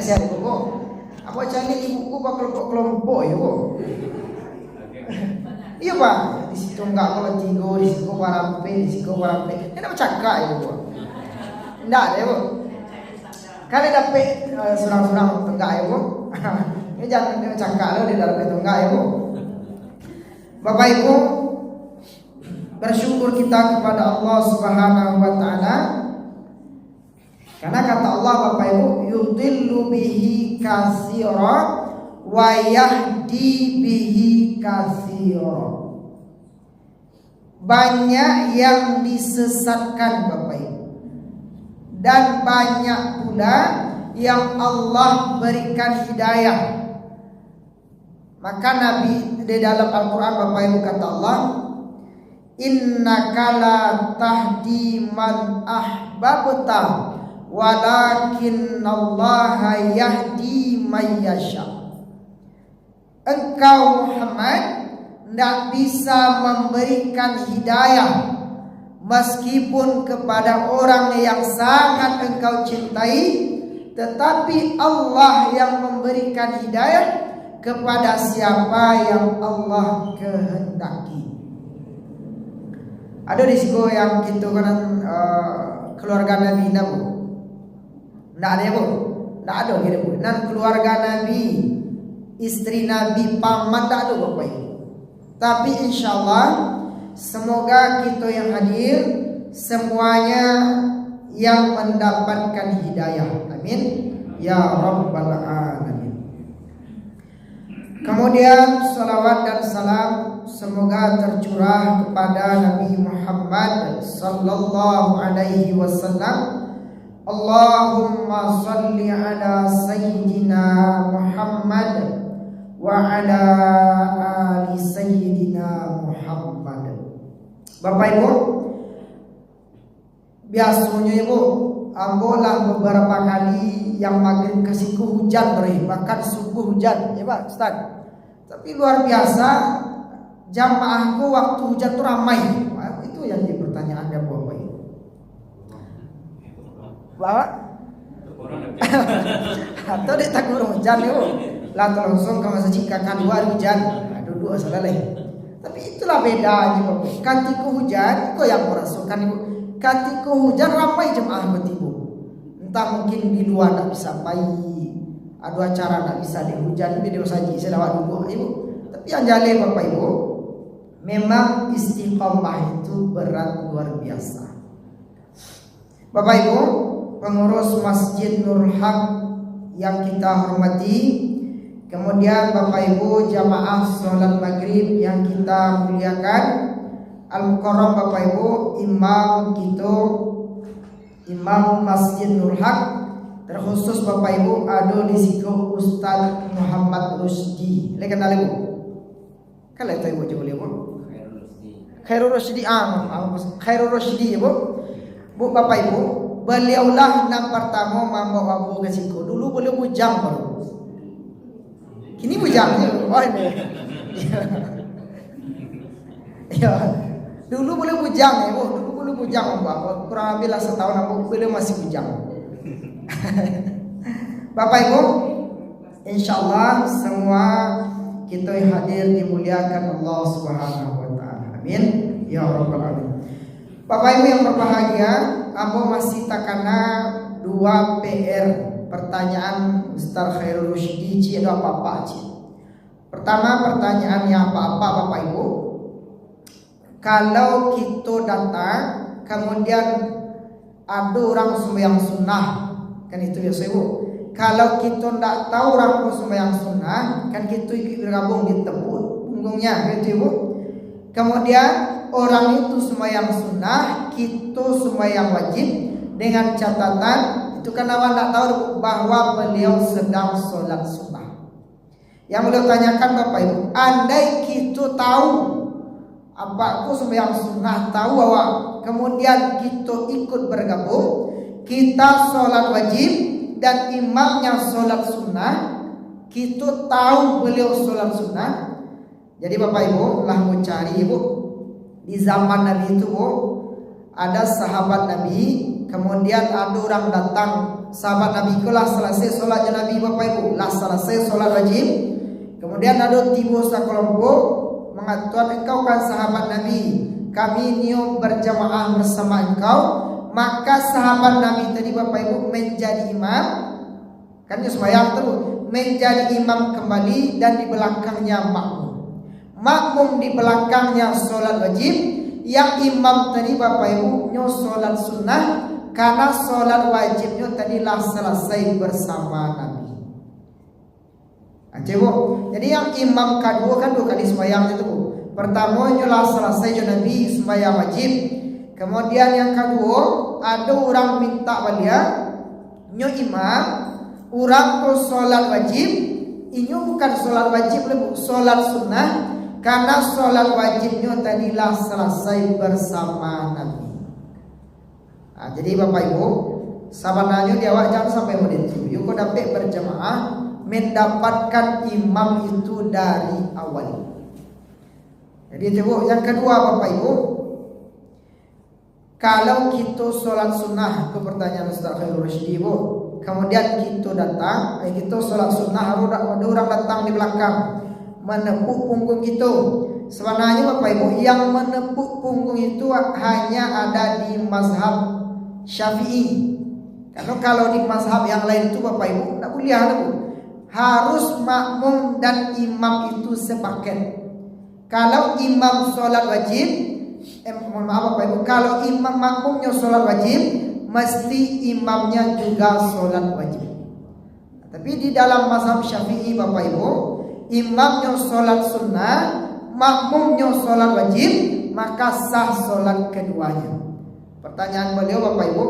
saya Bu. Apa cari ibuku pak kelompok ya Bu. Iya Pak, di situ enggak kalau tigo, di situ warampe, di situ warampe. Ini apa cakak ya Bu? Enggak ada ya Bu. Kali dapet surang-surang tenggak ya Bu. Ini jangan cakak lo di dalam tenggak ya Bu. Bapak Ibu, bersyukur kita kepada Allah Subhanahu wa taala. Karena kata Allah Bapak Ibu, yudhillu bihi katsira wa yahdi bihi katsira. Banyak yang disesatkan Bapak Ibu, dan banyak pula yang Allah berikan hidayah. Maka Nabi di dalam Al-Quran Bapak Ibu kata Allah, innaka la tahdi man ahbabta walakinallaha yahdi man yasha. Engkau Muhammad tidak bisa memberikan hidayah meskipun kepada orang yang sangat engkau cintai, tetapi Allah yang memberikan hidayah kepada siapa yang Allah kehendaki. Ada risiko yang gitu kan keluarga Nabi Bu. Nggak ada ya Bu? Nggak ada gitu Bu. Dan keluarga Nabi, istri Nabi, paman nggak ada Bapak Ibu. Tapi insya Allah semoga kita yang hadir semuanya yang mendapatkan hidayah. Amin ya rabbal alamin. Kemudian salawat dan salam semoga tercurah kepada Nabi Muhammad sallallahu alaihi wasallam. Allahumma salli ala sayyidina Muhammad wa ala ali sayyidina Muhammad. Bapak Ibu, biasanya Ibu, ambolah beberapa kali yang maghrib kasihku hujan beri, bahkan subuh hujan ya Pak Ustaz. Tapi luar biasa jamaahku waktu hujan tuh ramai. Itu yang jadi pertanyaan Anda Bapak Ibu. Bapak atau dia takut hujan ya Bu. Lah langsung ke masa jika kan dua hujan, dua selesai. Tapi itulah bedanya Bapak. Kantiku hujan, kok yang merasukan Ibu. Kantiku hujan ramai jemaah Ibu. Entah mungkin di luar tak bisa pagi, ada acara tak bisa dihujan, video saja saya lewat dulu Ibu. Tapi yang jaleh Bapak Ibu, memang istiqomah itu berat luar biasa. Bapak Ibu, pengurus Masjid Nurul Haq yang kita hormati, kemudian Bapak Ibu jamaah sholat maghrib yang kita muliakan, Al-Mukarram Bapak Ibu, imam kita, Imam Masjid Nurul Haq, terkhusus Bapak Ibu ada di situ Ustaz Muhammad Rusdi. Lihat kenal Ibu? Kalau itu Ibu coba lihat Bu. Khairul Rusdi, Khairul Rusdi Ibu. Bu Bapak Ibu, beliaulah yang pertama membawa Abu ke situ. Dulu beliau bujang baru. Kini bujangnya. Oh ini. Ya. Dulu beliau bujang ya Bu. Dulu bujang Bapak. Kurang lebih lah setahun Abu beliau masih bujang. Bapak Ibu, insyaallah semua kita yang hadir dimuliakan Allah Subhanahu wa taala. Amin ya rabbal alamin. Bapak Ibu yang berbahagia, Abu masih takana 2 PR pertanyaan Ustaz Khairul Rusdi ci ada apa-apa ci. Pertama pertanyaannya apa-apa Bapak Ibu. Kalau kita datang kemudian ada orang sembahyang sunnah, kan itu biasa Ibu. Kalau kita tidak tahu orang sembahyang sunnah, kan kita ikut bergabung di tebut punggungnya, gitu Ibu. Kemudian orang itu sembahyang sunnah, kita sembahyang wajib, dengan catatan itu kan awak tidak tahu bahwa beliau sedang sholat sunnah. Yang beliau tanyakan Bapak Ibu, andai kita tahu apa aku sembahyang sunnah, tahu bahwa kemudian kita ikut bergabung, kita sholat wajib dan imamnya sholat sunnah, kita tahu beliau sholat sunnah. Jadi Bapak Ibu lah mau cari Ibu, di zaman Nabi itu Bu, ada sahabat Nabi, kemudian ada orang datang sahabat Nabi itu lah selesai solatnya Nabi Bapak Ibu, lah selesai solat wajib. Kemudian ada tiba sekelompok mengatakan, engkau kan sahabat Nabi, kami niat berjamaah bersama engkau. Maka sahabat Nabi tadi Bapak Ibu menjadi imam, kan sembahyang terus, menjadi imam kembali dan di belakangnya makmum. Makmum di belakangnya solat wajib, yang imam tadi Bapak Ibu nyo solat sunnah, karena solat wajibnya tadi lah selesai bersama Nabi. Jadi yang imam kedua kan 2 kali sembahyang itu Bu. Pertama nyo lah selesai Nabi sembahyang wajib. Kemudian yang kedua ada orang minta balia nyo imam, orang tu solat wajib, ini bukan solat wajib lebih solat sunnah, karena solat wajibnya tadilah selesai bersama Nabi. Jadi Bapak Ibu, sabananya di awak jangan sampai model itu. Yuk kau dapat berjamaah mendapatkan imam itu dari awal. Jadi itu yang kedua Bapak Ibu, kalau kita sholat sunnah, itu pertanyaan Ustaz Khairul Rasyidi Bu. Kemudian kita datang, kita sholat sunnah, ada orang datang di belakang menepuk punggung kita. Sebenarnya Bapak Ibu, yang menepuk punggung itu hanya ada di mazhab Syafi'i. Karena kalau di mazhab yang lain itu Bapak Ibu tidak boleh ada Bu. Harus makmum dan imam itu sepaket. Kalau imam sholat wajib, mohon maaf Bapak Ibu, kalau imam makmumnya sholat wajib, mesti imamnya juga sholat wajib. Tapi di dalam mazhab Syafi'i Bapak Ibu, imamnya sholat sunnah, makmumnya sholat wajib, maka sah sholat keduanya. Pertanyaan beliau Bapak Ibu,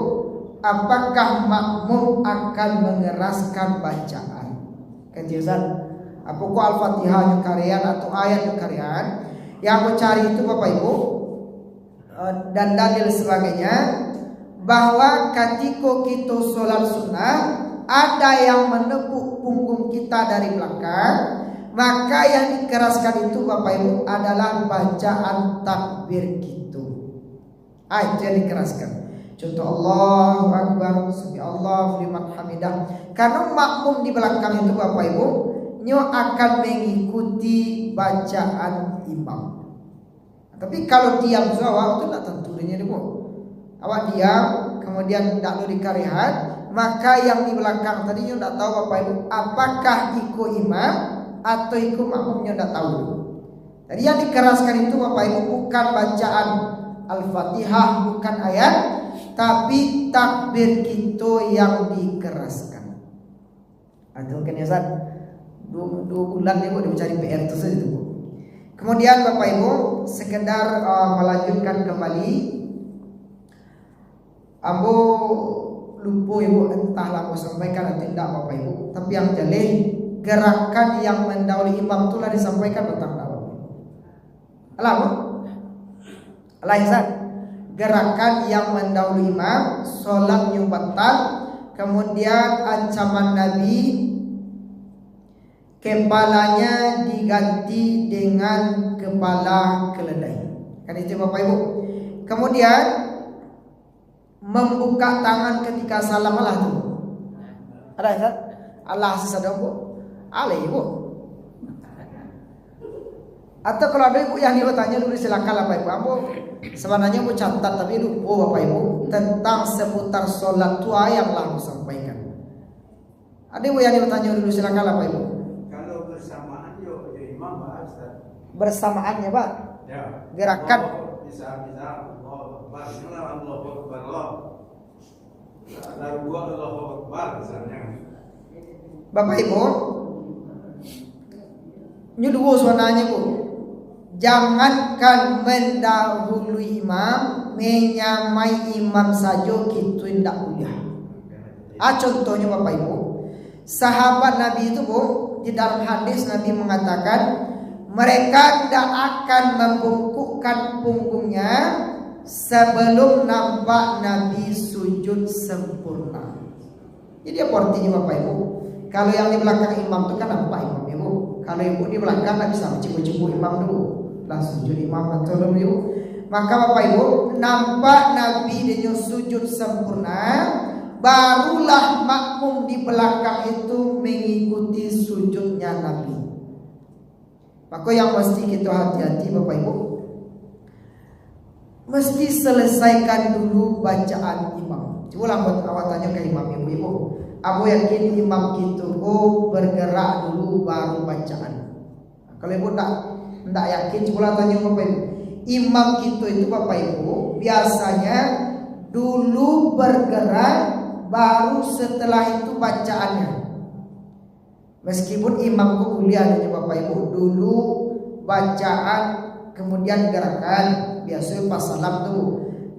apakah makmum akan mengeraskan bacaan? Kejelasan, apakah Al-Fatihah karyaan atau ayat karyaan? Yang mencari itu Bapak Ibu dan dalil sebagainya, bahwa ketika kita sholat sunnah ada yang menepuk punggung kita dari belakang, maka yang dikeraskan itu Bapak Ibu adalah bacaan takbir kita. Itu yang dikeraskan. Contoh Allahu Akbar, Subhanallah liman hamidah. Karena makmum di belakang itu Bapak Ibu nyo akan mengikuti bacaan imam. Tapi kalau diam awak itu tidak tentu dia Bu. Awak diam, kemudian tidak ada dikarihat, maka yang di belakang tadi nyo tidak tahu Bapak Ibu apakah ikut imam atau ikut makmumnya tidak tahu. Jadi yang dikeraskan itu Bapak Ibu bukan bacaan Al-Fatihah, bukan ayat, tapi takbir kita yang dikeraskan. Atau kenyasan 2 bulan Ibu mencari PR itu saja Bu. Kemudian Bapak Ibu sekedar melanjutkan kembali, Ambo lupa Ibu, entahlah mau sampaikan atau tidak Bapak Ibu. Tapi yang jelas gerakan yang mendahului imam itulah disampaikan tentang Bapak Ibu. Alah Bu? Alah Ihsan. Gerakan yang mendahului imam, sholatnya batal, kemudian ancaman Nabi kepalanya diganti dengan kepala keledai. Kan itu Bapak Ibu. Kemudian membuka tangan ketika salam Allah tu. Ada Ustaz? Allah sesadar Bu. Ale Ibu. Atau kalau ada Ibu yang bertanya dulu silakan Bapak Ibu. Ambo sebenarnya Bu catat tapi lupa Bapak Ibu tentang seputar sholat tua yang lalu sampaikan. Ada Ibu yang bertanya dulu silakan Bapak Ibu. Bersamaan yuk jadi imam Pak Ustaz. Bersamaannya Pak. Ya. Gerakan. Bisa Allahu Akbar. Allahu Akbar. Lalu gua Allahu Akbar misalnya. Bapak Ibu, nyuduh suananya Bu. Jangankan mendahului imam, menyamai imam saja kita tidak boleh. Contohnya Bapak Ibu, sahabat Nabi itu Bu, di dalam hadis Nabi mengatakan mereka tidak akan membungkukkan punggungnya sebelum nampak Nabi sujud sempurna. Jadi apa artinya Bapak Ibu? Kalau yang di belakang imam itu kan nampak imam Ibu. Kalau Ibu di belakang tidak bisa cipu-cipu imam dulu, langsung sujud imam atau dulu Ibu. Maka Bapak Ibu nampak Nabi dia sujud sempurna barulah makmum di belakang itu mengikuti sujudnya Nabi. Maka yang mesti kita hati-hati Bapak Ibu, mesti selesaikan dulu bacaan imam. Coba awak tanya ke imam ibu-ibu, aku yakin imam kita bergerak dulu baru bacaan. Kalau ibu tak yakin, coba tanya Bapak Ibu. Imam kita itu Bapak Ibu biasanya dulu bergerak, baru setelah itu bacaannya. Meskipun imam kuliah Bapak Ibu dulu bacaan kemudian gerakan. Biasanya pas salam tuh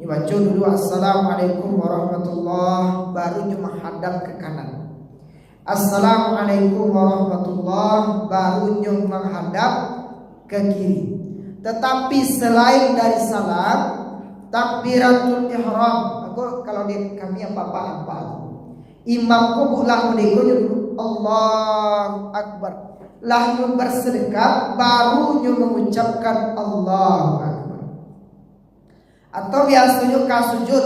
dibaca dulu assalamualaikum warahmatullah, baru cuma hadap ke kanan. Assalamualaikum warahmatullah, baru cuma menghadap ke kiri. Tetapi selain dari salam, takbiratul ihram, aku kalau di kami apa imam ku bulah dulu Allahu Akbar, lah bersedekap baru mengucapkan Allahu Akbar. Atau biasanya sujud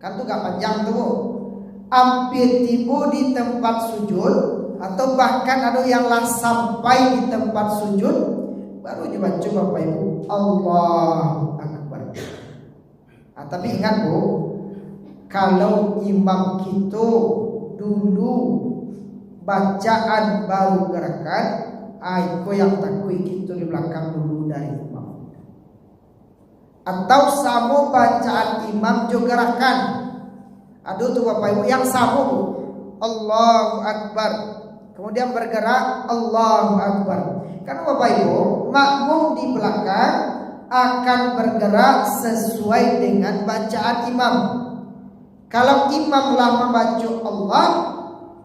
kan tuh gak panjang tuh, hampir tiba di tempat sujud, atau bahkan ada yang lah sampai di tempat sujud baru dibaca Bapak Ibu Allahu Akbar. Tapi ingat Bu, kalau imam kita dulu bacaan baru gerakan, itu yang takut kita di belakang dulu dari imam. Atau sama bacaan imam juga gerakan. Aduh tuh Bapak Ibu yang sama Bu, Allahu Akbar, kemudian bergerak Allahu Akbar. Karena Bapak Ibu makmum di belakang akan bergerak sesuai dengan bacaan imam. Kalau imam lah membaca Allah,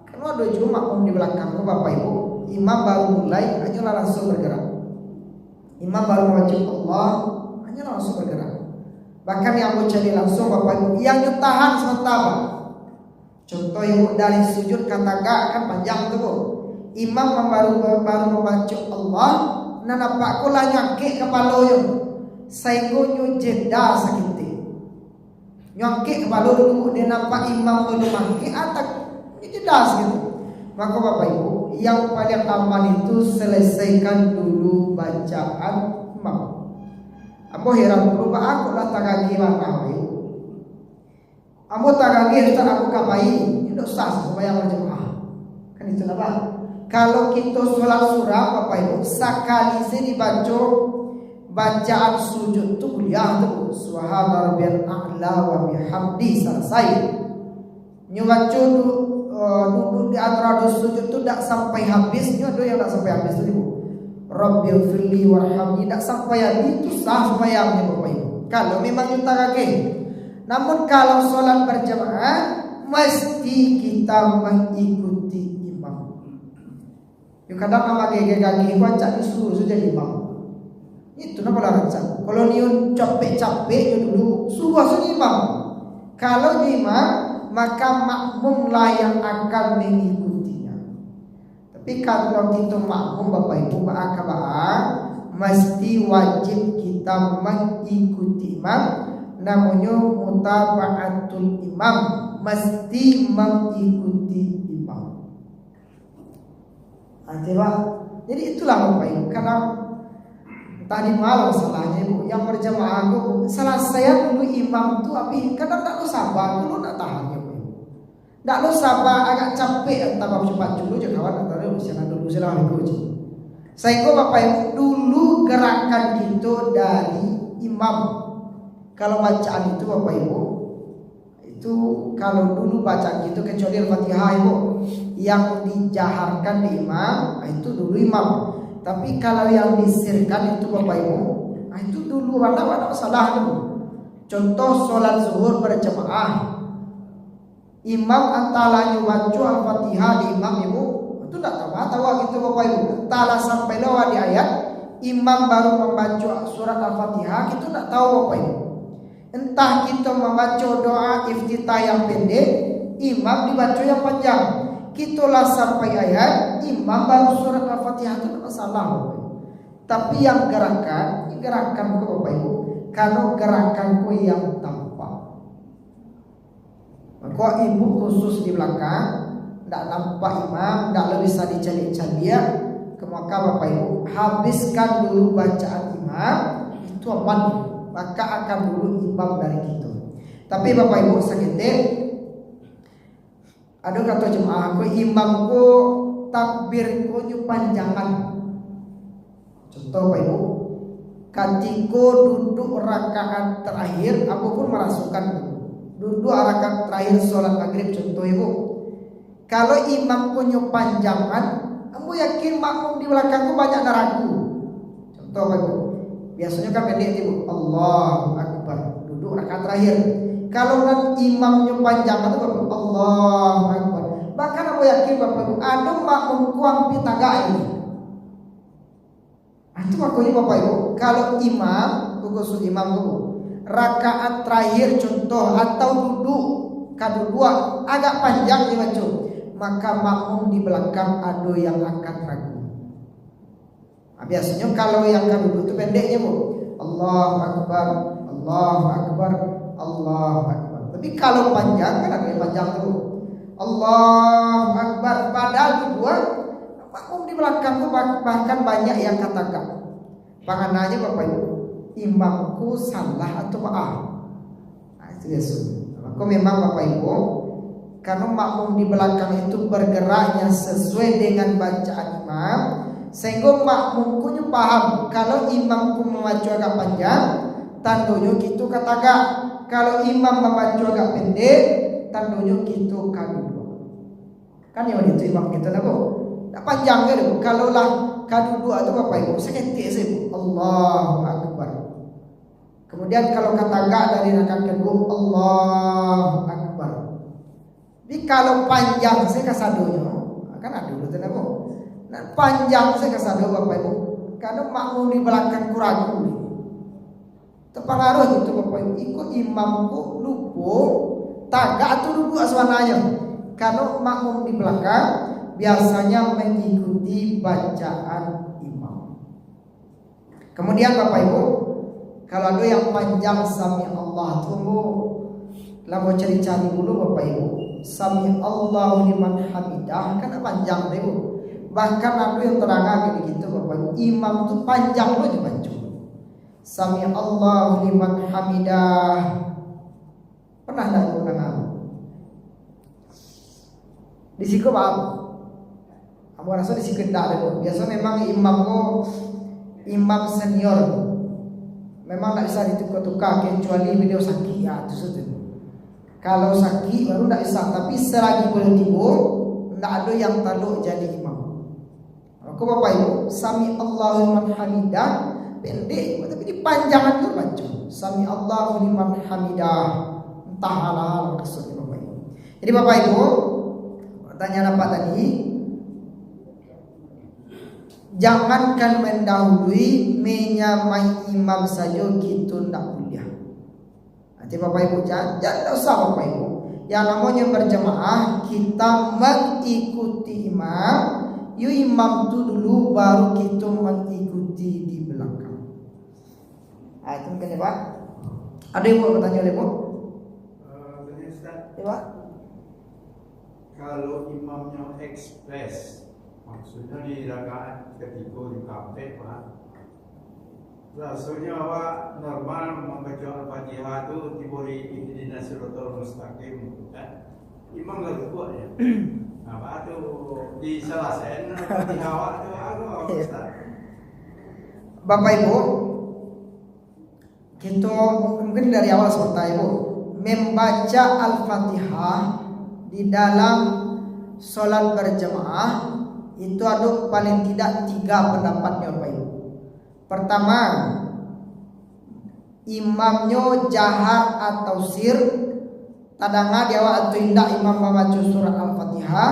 kan ada juga makmum di belakangmu Bapak Ibu, imam baru mulai hanya langsung bergerak. Imam baru membaca Allah, hanya langsung bergerak. Bahkan yang mau jadi langsung Bapak Ibu, yang ditahan sementara. Contoh yang dari sujud kata gak kan panjang tuh Bu. Imam baru membaca Allah, nah nampak ku lah nyakik kepala yo. Sainggo jeda sakit. Nyakik kepala dulu dia nampak imam dulu mangkik atak jeda gitu. Maka Bapak Ibu, yang paling aman itu selesaikan dulu bacaan imam. Aku heran dulu Pak, aku lah tagagi mana ibu. Aku tagagi Ustaz aku kapai, itu sah supaya berjemaah. Kan itu lah Pak. Kalau kita sholat surah Bapak Ibu, sekali sih dibaca bacaan sujud tu kuliah tu subhana rabbiyal a'la wa bihamdi selesai. Nyobaca duduk di antara sujud tu tak sampai habis, nyodo yang tak sampai habis tu Ibu. Rabbil firli warhamni tak sampai habis itu sah sembahyangnya Bapak Ibu. Kalau memang kita kaki. Namun kalau sholat berjamaah mesti kita mengikuti imam. Yuk kadang nama kaki baca disuruh sudah imam. Itu nama larang. Kalau niun capek-capek dulu suruh asal imam. Kalau imam maka makmum lah yang akan mengikutinya. Tapi kalau kita makmum Bapak Ibu mesti wajib kita mengikuti imam. Namanya mutaba'atul imam, mesti mengikuti imam. Jadi itulah Bapak Ibu. Karena tadi malam salahnya Bu, yang berjamaah aku salah saya dulu imam tu tapi kadang tak lu sabar dulu nak tahan ya Bu. Tak lu sabar agak capek entah cepat dulu je kawan antara usia dulu sila aku je. Saya Bapak Ibu dulu gerakan kita dari imam. Kalau bacaan itu Bapak Ibu, itu kalau dulu bacaan itu kecuali Al-Fatihah Ibu yang dijaharkan di imam, itu dulu imam. Tapi kalau yang disirkan itu Bapak Ibu, itu dulu ada masalah dulu. Contoh sholat zuhur berjamaah, imam antara baca Al-Fatihah di imam Ibu, itu tak tahu gitu Bapak Ibu. Entahlah sampai lewat di ayat, imam baru membaca surat Al-Fatihah, itu tak tahu Bapak Ibu. Entah kita membaca doa iftitah yang pendek, imam dibaca yang panjang. Kitalah sampai ayat, imam baru surat Al-Fatihah itu tak salah. Tapi yang gerakan ke Bapak Ibu, kalau gerakanku yang tampak. Maka Kok ibu khusus di belakang, tidak nampak imam, tidak bisa dicari-cari. Maka Bapak Ibu habiskan dulu bacaan imam, itu aman, maka akan dulu imam dari kita. Tapi Bapak Ibu seketik, ada kata jemaah, aku imamku takbir kunyu panjangan. Contoh Bapak Ibu, ketika duduk rakaat terakhir, aku pun merasukan duduk rakaat terakhir sholat maghrib. Contoh Ibu, kalau imam kunyu panjangan, aku yakin makmum di belakangku banyak naraku. Contoh Bapak Ibu, biasanya kan pendek Ibu, Allahu Akbar, duduk rakaat terakhir. Kalau imamnya panjang itu Bapak Allahu Akbar. Bahkan aku yakin Bapak Ibu, ada makmum kuang pitaga ini. Itu makanya Bapak Ibu, kalau imam, khusus imam itu rakaat terakhir contoh atau duduk kedua agak panjang dibaca, maka makmum di belakang ada yang akan ragu. Biasanya kalau yang duduk itu pendeknya Bu, Allahu Akbar, Allahu Akbar, Allahu Akbar. Tapi kalau panjang kan ada yang panjang tuh, Allahu Akbar. Padahal dua makmum di belakang tuh bahkan banyak yang katakan, pangananya Bapak Ibu, imamku salah atau maaf. Nah, itu dia sunnah. Maka memang Bapak Ibu, karena makmum di belakang itu bergeraknya sesuai dengan bacaan imam, sehingga makmum punya paham kalau imamku membaca agak panjang, tandanya gitu katakan. Kalau imam membaca agak pendek, tandanya gitu kedua. Kan yang itu imam kita lah Bu. Tak panjang kan Bu. Kalau lah kedua itu Bapak Ibu seketik saja Bu, Allahu Akbar. Kemudian kalau katakan dari rakaat kedua, Allahu Akbar. Jadi kalau panjang saya kasadonya, kan ada dulu tidak Bu. Nah, panjang saya kasado Bapak Ibu, karena makmum di belakang kurang dulu. Terpengaruh itu Bapak Ibu, ikut imamku lupa tagak atau duduk aswananya. Karena makmum di belakang biasanya mengikuti bacaan imam. Kemudian Bapak Ibu, kalau ada yang panjang sami Allah, tunggu lah mau cari-cari dulu Bapak Ibu. Sami Allahu liman hamidah kan panjang deh Bu. Bahkan ada yang terangkan gitu Bapak Ibu, imam itu panjang loh dibaca. Sami Allahu liman hamidah. Pernah enggak dengar? Di siku Pak. Aku rasa di siku enggak ada. Biasa memang imam senior. Memang enggak bisa ditukar-tukar kecuali beliau sakit ya, itu saja. Kalau sakit baru enggak bisa, tapi selagi boleh tidur enggak ada yang taluk jadi imam. Maka Bapak Ibu, sami Allahu liman hamidah pendek tapi dipanjangkan tu baca. Sami Allahu liman hamidah. Entah halal maksudnya Bapak Ibu. Jadi Bapak Ibu, pertanyaan apa tadi? Jangankan mendahului, menyamai imam saja gitu ndak kuliah. Nanti Bapak Ibu jangan usah Bapak Ibu. Yang namanya berjamaah kita mengikuti imam. Yu imam tu dulu baru kita mengikuti di belakang. Itu mungkin ya Pak. Ada yang mau bertanya oleh Bu? Begini Ustaz, Ya Pak. kalau imamnya ekspres, maksudnya di rakaat ketiga di kafe Pak, rasanya Pak normal membaca Al-Fatihah itu diberi ihdinas siratal mustaqim kan? Imam gak kuat ya. Apa tuh di selasen Al-Fatihah itu apa Ustaz? Bapak Ibu, kita mungkin dari awal seperti Ibu membaca Al-Fatihah di dalam sholat berjamaah itu ada paling tidak 3 pendapatnya Bapak Ibu. Pertama, imamnya jahar atau sir, tadanga dia atau indah imam membaca surat Al-Fatihah,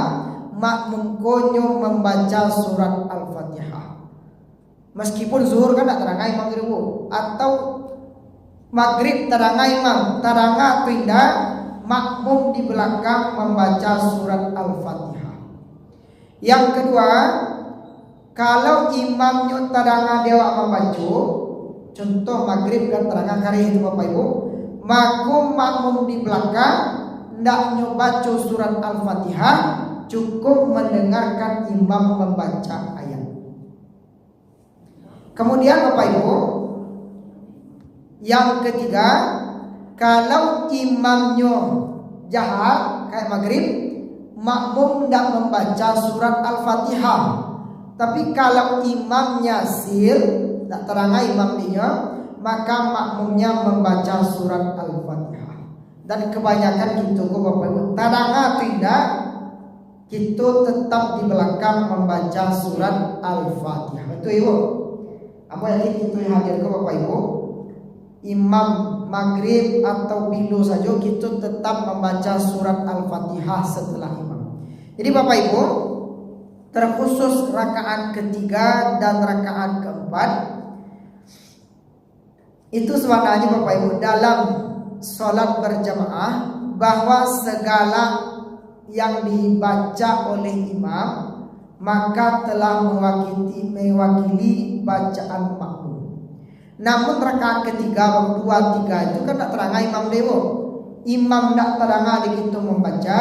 makmum konyo membaca surat Al-Fatihah. Meskipun zuhur kan tak terangai imam dulu, atau maghrib terangai imam, teranga atau indah makmum di belakang membaca surat Al-Fatihah. Yang kedua, kalau imamnya teranga dewa membaca, contoh maghrib kan teranga kari itu Bapak Ibu, makmum di belakang ndak nyoba surat Al-Fatihah, cukup mendengarkan imam membaca ayat. Kemudian Bapak Ibu, yang ketiga, kalau imamnya jahat kayak maghrib, makmum ndak membaca surat Al-Fatihah. Tapi kalau imamnya sir, ndak terangai imam dia, maka makmumnya membaca surat Al-Fatihah. Dan kebanyakan kita Bapak Ibu taranga tidak, kita tetap di belakang membaca surat Al-Fatihah. Itu Ibu. Apa yang kita hadir ke Bapak Ibu? Imam maghrib atau bilu saja kita tetap membaca surat Al-Fatihah setelah imam. Jadi Bapak Ibu, terkhusus rakaat ketiga dan rakaat keempat, itu sebenarnya Bapak Ibu dalam sholat berjamaah, bahwa segala yang dibaca oleh imam maka telah mewakili bacaan makmum. Namun rakaat ketiga, 2, 3 itu kan tak terangai imam dewo. Imam tak terangai kita membaca,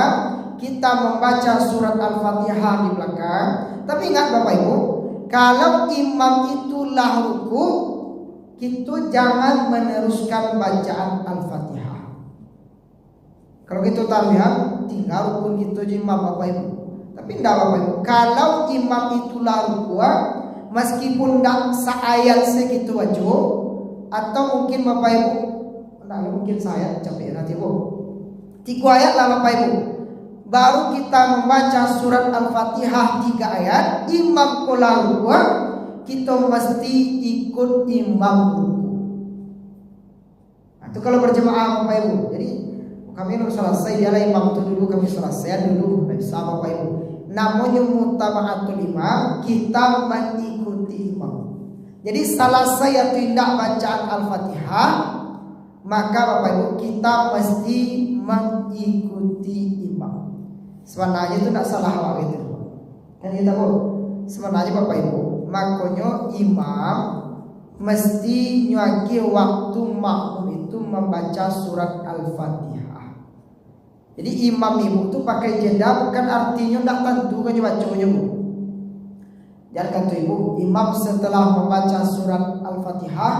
kita membaca surat Al-Fatihah di belakang. Tapi ingat Bapak Ibu, kalau imam itulah ruku, kita jangan meneruskan bacaan Al-Fatihah. Kalau kita lihat, tinggal rukun kita imam Bapak Ibu. Tapi tidak Bapak Ibu, kalau imam itulah ruku, meskipun tidak seayat segitu aja, atau mungkin Bapak Ibu, tidak mungkin saya capek nanti Bu, 3 ayat lah Bapak Ibu, baru kita membaca surat Al-Fatihah 3 ayat, imam kolah ruku, kita mesti ikut imam ruku. Nah, itu kalau berjemaah Bapak Ibu. Jadi kami harus selesai, dia lah imam itu dulu, kami selesai dulu, tidak bisa Bapak Ibu. Namanya mutaba'atul imam, kita mengikuti imam. Jadi selesai atau tidak bacaan Al-Fatihah, maka Bapak Ibu kita mesti mengikuti imam. Sebenarnya itu tidak salah Bapak itu. Kan kita tahu. Sebenarnya Bapak Ibu, makanya imam mesti nyuagi waktu makmum itu membaca surat Al-Fatihah. Jadi imam ibu itu pakai jeda bukan artinya tidak tentu kan bacanya Bu. Jangan kata ibu, imam setelah membaca surat Al-Fatihah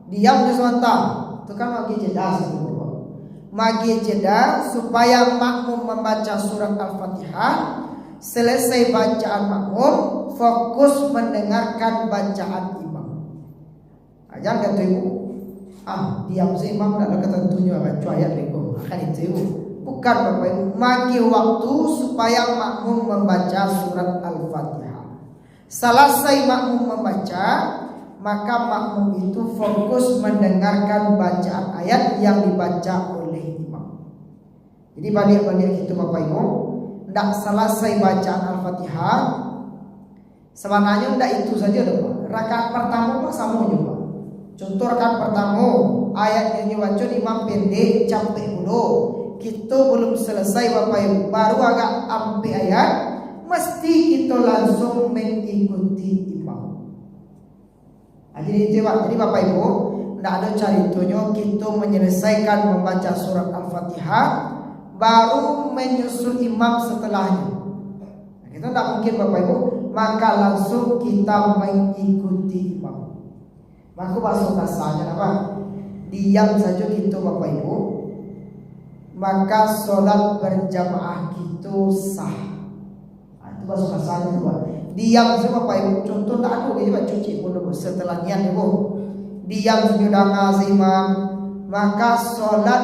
diam sebentar. Itu kan magi jeda sebelum. Magi jeda supaya makmum membaca surat Al-Fatihah, selesai bacaan makmum, fokus mendengarkan bacaan imam. Jangan kata ibu, diam si imam tidak ada ketentunya baca ayat itu. Akan itu ibu. Bukan Bapak Ibu, magi waktu supaya makmum membaca surat Al-Fatihah. Selesai makmum membaca, maka makmum itu fokus mendengarkan bacaan ayat yang dibaca oleh imam. Jadi balik-balik itu Bapak Ibu, tidak selesai bacaan Al-Fatihah, sebenarnya tidak itu saja Bapak. Rakaat pertama Pak sama juga. Contoh rakaat pertama, ayat yang dibaca imam pendek sampai dulu. Kita belum selesai Bapak Ibu, baru agak sampai ayat, mesti kita langsung mengikuti imam. Jadi Bapak Ibu, tidak ada ceritanya kita menyelesaikan membaca surat Al-Fatihah baru menyusul imam setelahnya. Kita tidak mungkin Bapak Ibu, maka langsung kita mengikuti imam. Maka bahasa kasarnya apa? Diam saja kita Bapak Ibu, maka sholat berjamaah kita sah. Itu bahasa kasarnya juga. Diam saja Bapak Ibu. Contoh tak ada kita cuci pun setelah niat Ibu. Diam sudah ngasih imam, maka sholat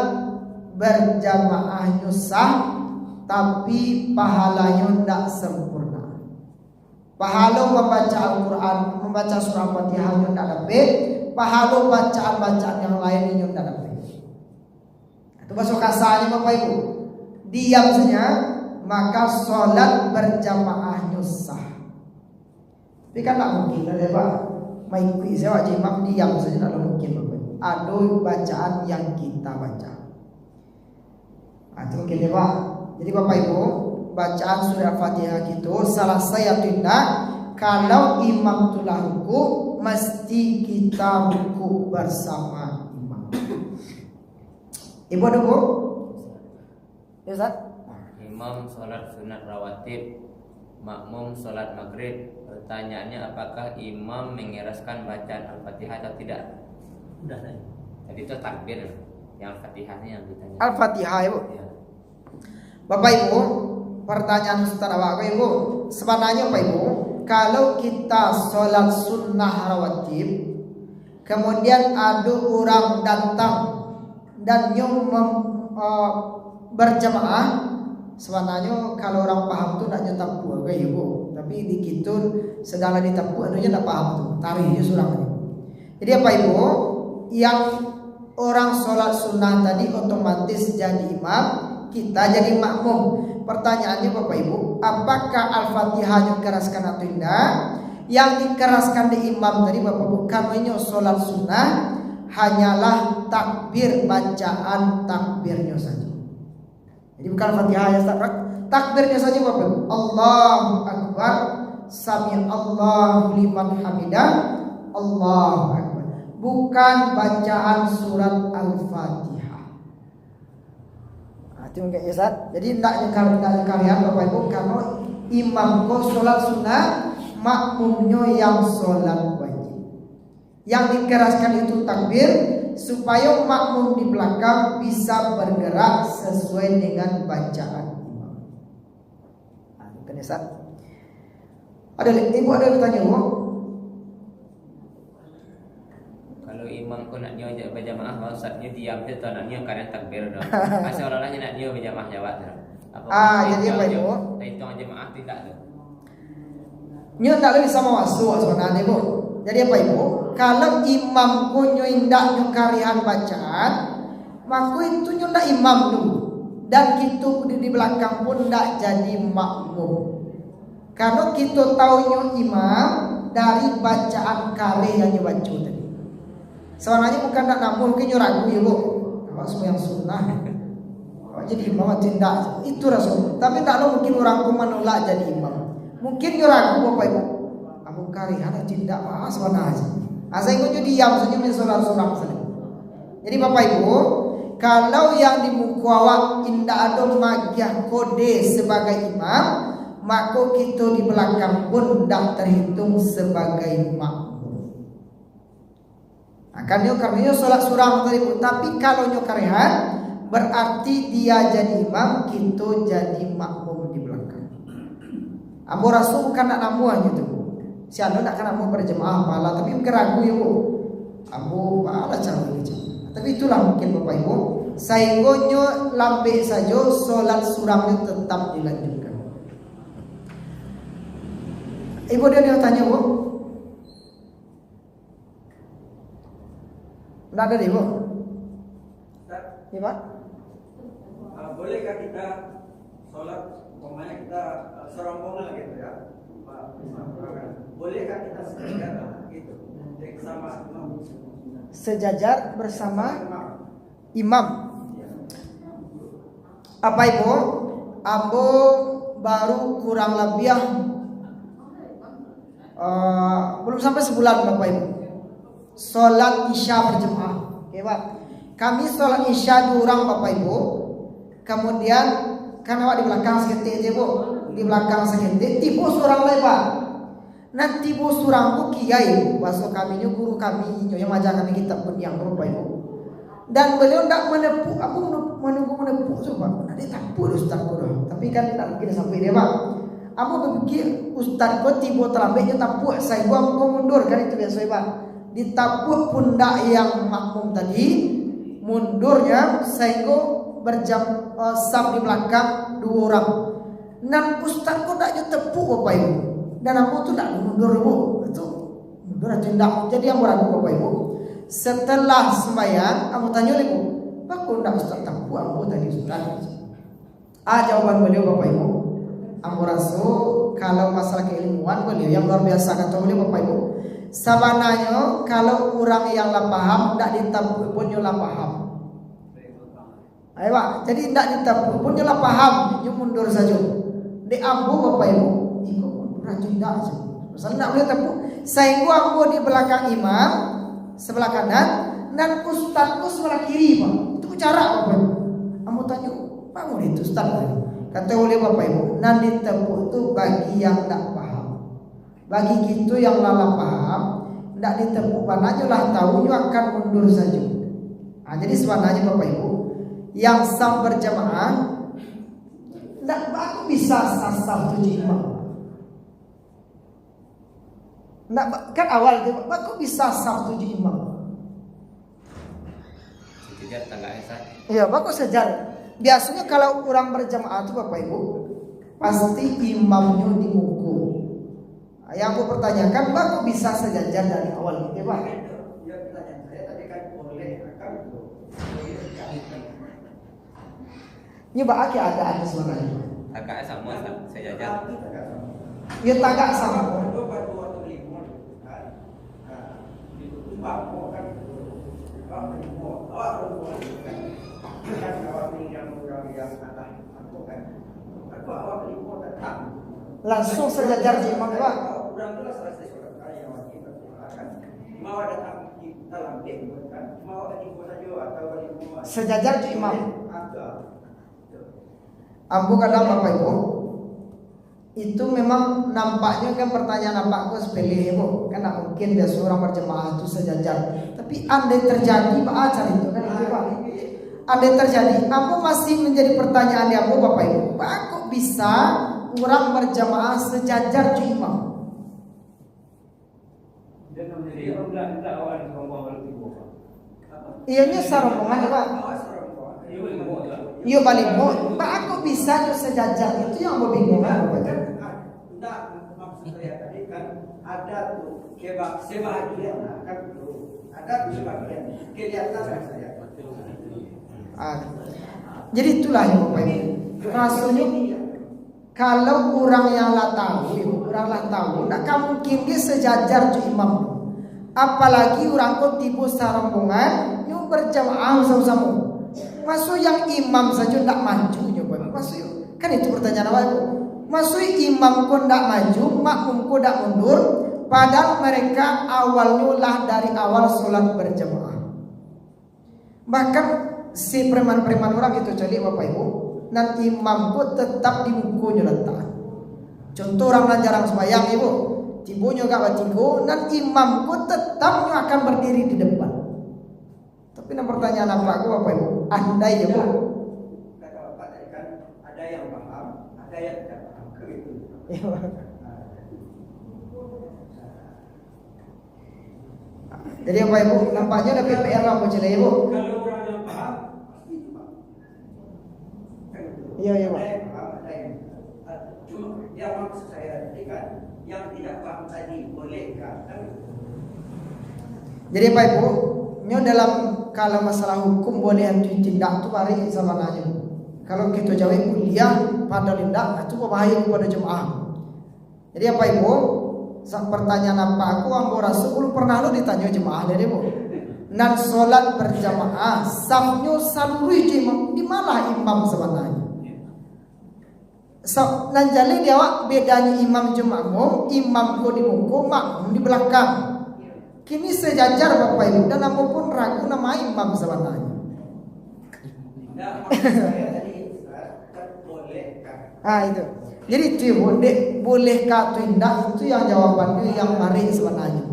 berjamaahnya sah, tapi pahalanya tidak sempurna. Pahala membaca Al-Quran, membaca surah Fatihah tidak dapat, pahala bacaan-bacaan yang lainnya tidak dapat. Itu bahasa kasarnya Bapak Ibu. Diam saja, maka sholat berjamaahnya sah. Tapi kan tak mungkin ada Pak. Mengikuti saya wajib imam diam saja tak mungkin Bapak Ibu. Ada bacaan yang kita baca. Itu mungkin ya Pak. Jadi Bapak Ibu, bacaan surah Fatihah itu salah saya tidak. Kalau imam telah ruku, mesti kita ruku bersama imam. Ibu ada Bu? Ya Ustaz? Imam sholat sunat rawatib, makmum sholat maghrib. Pertanyaannya, apakah imam mengeraskan bacaan Al-Fatihah atau tidak? Udah tadi. Tadi itu takbir, yang Al-Fatihahnya yang ditanya. Al-Fatihah Ibu. Ya. Bapak Ibu, pertanyaan Ustaz Bapak Ibu, sebenarnya Bapak Ibu, kalau kita sholat sunnah rawatib, kemudian ada orang datang dan berjamaah, sebenarnya kalau orang paham tu nak nyetapu Bapak Ibu, tapi dikitun segala ditapu anunya tak paham tu, tariknya surang. Jadi Bapak Ibu, yang orang sholat sunnah tadi otomatis jadi imam, kita jadi makmum. Pertanyaannya Bapak Ibu, apakah Al-Fatihah dikeraskan atau tidak? Yang dikeraskan di imam tadi Bapak Ibu, karena sholat sunnah hanyalah takbir, bacaan takbirnya saja. Jadi bukan Fatihah ya Ustaz, takbirnya saja Bapak Ibu. Allahu Akbar, sami Allahu liman hamidah, Allahu Akbar. Bukan bacaan surat Al-Fatihah. Itu mungkin ya Ustaz. Jadi tidak kalian Bapak Ibu, karena imam kau sholat sunnah, makmumnya yang sholat wajib. Yang dikeraskan itu takbir, supaya makmum di belakang bisa bergerak sesuai dengan bacaan imam. Mungkin ya Ustaz. Ada Ibu ada yang bertanya Bu? Kalau imam kau nak nyo berjamaah, maksudnya diam je atau nak nyo karena takbir dong. Masa orang-orang nak nyo berjamaah jawab tu. Jadi apa Ibu? Hitung jemaah tidak tu. Nyo tak lebih sama masuk sebenarnya Bu. Jadi apa Ibu? Kalau imam ku nyo indak nyo karihan bacaan, maka itu nyo ndak imam dulu. Dan kita di belakang pun ndak jadi makmum. Karena kita tahu nyo imam dari bacaan kari yang nyo baca tadi. Sebenarnya bukan nak namun mungkin nyo ragu ya Bu. Apa semua yang sunnah. Jadi imam tidak itu rasul. Tapi tak lo mungkin orang pun menolak jadi imam. Mungkin nyo ragu Bapak Ibu. Abu kari ada tidak mahas sebenarnya. Asal kau diam saja mensolat-solat saja. Jadi Bapak Ibu, kalau yang di muka awak indah ada magiah kode sebagai imam, maka kita di belakang pun dah terhitung sebagai makmum. Akan nyo karena solat surang tadi Bu. Tapi kalau nyo karehan, berarti dia jadi imam, kita jadi makmum di belakang. Ambo rasul bukan nak namuan gitu. Si anu nak kan ambo berjemaah pala, tapi keragu ya Bu. Ambo pala cara gitu. Tapi itulah mungkin Bapak Ibu, sainggonyo lambe saja solat surangnya tetap dilanjutkan. Ibu dia tanya Bu. Tidak ada Ibu. Iya Pak. Bolehkah kita sholat, umpamanya kita serombongan gitu ya, bolehkah kita sejajar gitu, sama imam? Sejajar bersama imam. Apa Ibu? Ambo baru kurang lebih belum sampai sebulan Bapak Ibu sholat isya berjemaah. Oke Pak. Kami sholat isya 2 orang Bapak Ibu. Kemudian kan awak di belakang seketik aja Bu. Di belakang seketik tiba seorang lain Pak. Nanti tiba seorang Bu kiai. Bahasa kami nyo guru kami nyo yang majar kami kitab pun yang Bapak Ibu. Dan beliau tidak menepuk. Aku menunggu menepuk coba. Nanti takut Ustaz Guru. Tapi kan tidak mungkin sampai dia Pak. Aku berpikir Ustaz kau tiba terlambatnya tapuk. Saya buang kau mundur kan itu biasa Pak. Ditapuk pundak yang makmum tadi, mundurnya sehingga berjam saf di belakang 2 orang. Dan Ustaz kok tak tepuk Bapak Ibu. Dan aku tu tak mundur Ibu. Itu mundur tidak. Jadi yang ragu Bapak Ibu. Setelah sembahyang, aku tanya Ibu, "Kok tak Ustaz tepuk aku tadi Ustaz?" Jawaban beliau Bapak Ibu. Aku rasa kalau masalah keilmuan beliau yang luar biasa kata beliau Bapak Ibu. Sebenarnya kalau orang yang lah paham tak ditapuk pun nyolah paham. Ayo Pak, jadi tak ditapuk pun nyolah paham, nyo mundur saja. Di ambo Bapak Ibu, ikut mundur aja tidak aja. Pasal tak boleh tapuk. Saya ambo di belakang imam sebelah kanan dan ustazku sebelah kiri Pak. Itu cara Bapak Ibu. Ambo tanya, bangun itu Ustaz. Kata oleh Bapak Ibu, nan ditepuk itu bagi yang tak paham. Bagi gitu yang lala paham, tidak ditepuk pananya lah tahu akan mundur saja. Nah, jadi sebenarnya Bapak Ibu, yang sah berjamaah tidak baku bisa sah 7 imam. Nggak, kan awal itu baku bisa sah 7 imam. Sejajar tangga Esa. Iya, baku sejajar. Biasanya kalau orang berjamaah itu Bapak Ibu pasti imamnya di muku. Yang aku pertanyakan, baku bisa sejajar dari awal gitu Pak? Ya, pertanyaan saya tadi kan boleh akan Nyoba ada sebenarnya. Tangga sama sejajar. Ya tagak sama. Langsung sejajar di imam Pak. Sejajar di imam. Ambu kadang Bapak Ibu, itu memang nampaknya kan pertanyaan nampakku sepele Bu, kan tidak mungkin biasa orang berjemaah itu sejajar. Tapi andai terjadi Pak acar itu kan itu Pak. Andai terjadi, ambu masih menjadi pertanyaan di ambu Bapak Ibu. Pak kok bisa orang berjemaah sejajar di imam? Iyanya sarombongan Pak. Iya balik bu, Pak aku bisa tuh sejajar itu yang aku bingung kan? Enggak, maksud saya tadi kan ada tuh sebagian kan ada sebagian kelihatan saya. Jadi itulah yang Bapak Ibu. Maksudnya kalau orang yang lah tahu, tak mungkin dia sejajar tuh imam. Apalagi orang kok tipu sarombongan, yang berjamaah sama-sama. Masuk yang imam saja tidak maju nyoba. Masuk kan itu pertanyaan awal. Masuk imam kok tidak maju, makmum kok tidak mundur, padahal mereka awalnya lah dari awal sholat berjamaah. Bahkan si preman-preman orang itu cari Bapak Ibu, dan imam kok tetap di bukunya letak. Contoh orang jarang sembahyang Ibu, tibunya gak batiku, dan imam kok tetap akan berdiri di depan. Tapi pertanyaan apa aku Bapak Ibu? Andai ya Bu. Kata Bapak tadi kan ada yang paham, ada yang tidak paham gitu. Jadi Bapak Ibu, nampaknya ada PPR lah Bu Cile Ibu. Kalau orang yang paham pasti cuma. Iya Pak. Ada yang paham, ada yang cuma yang maksud saya tadi kan yang tidak paham tadi bolehkah? Jadi Bapak Ibu, dalam kalau masalah hukum boleh tindak itu hari sama nanya. Kalau kita jawab kuliah pada tindak itu berbahaya kepada jemaah. Jadi apa Ibu? Pertanyaan apa aku ambo rasa belum pernah lo ditanya jemaah dari Ibu. Nan solat berjamaah safnya saluri di mana imam sebenarnya? So, nan jali dia bedanya imam jemaah, imam ko di muka, makmum di belakang. Kini sejajar Bapak Ibu dan aku pun ragu nama imam sebenarnya. Nah, maksud saya tadi bolehkah? Itu. Jadi itu bolehkah atau tidak itu yang jawabannya yang mari sebenarnya.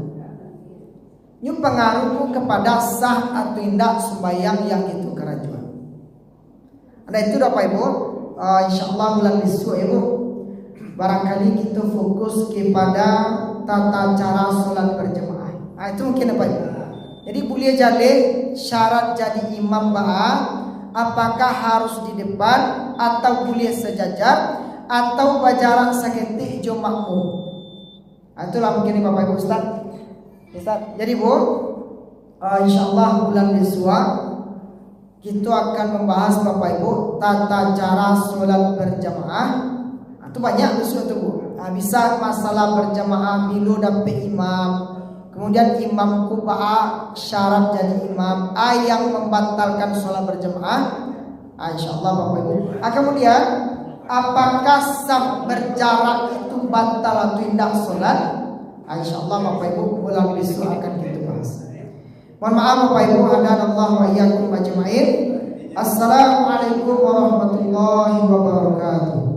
Ini pengaruh kepada sah atau tidak sembahyang yang itu kerajuan. Ada itu Bapak Ibu. Insyaallah bulan besok Ibu. Barangkali kita fokus kepada tata cara sholat berjamaah. Itu mungkin apa Ibu. Jadi boleh jadi syarat jadi imam apakah harus di depan atau boleh sejajar atau berjarak seketik jo makmum. Itulah mungkin Bapak Ibu Ustaz. Jadi Bu, insyaallah bulan besok kita akan membahas Bapak Ibu tata cara sholat berjamaah. Itu banyak besok itu Bu. Bisa masalah berjamaah milu dapat imam. Kemudian imam kubah syarat jadi imam yang membatalkan sholat berjamaah. Insyaallah Bapak Ibu. Kemudian apakah saf berjarak itu batal atau tidak sholat? Insyaallah Bapak Ibu bulan besok akan kita bahas. Mohon maaf Bapak Ibu, hadanallahu wa iyyakum ajmain. Assalamualaikum warahmatullahi wabarakatuh.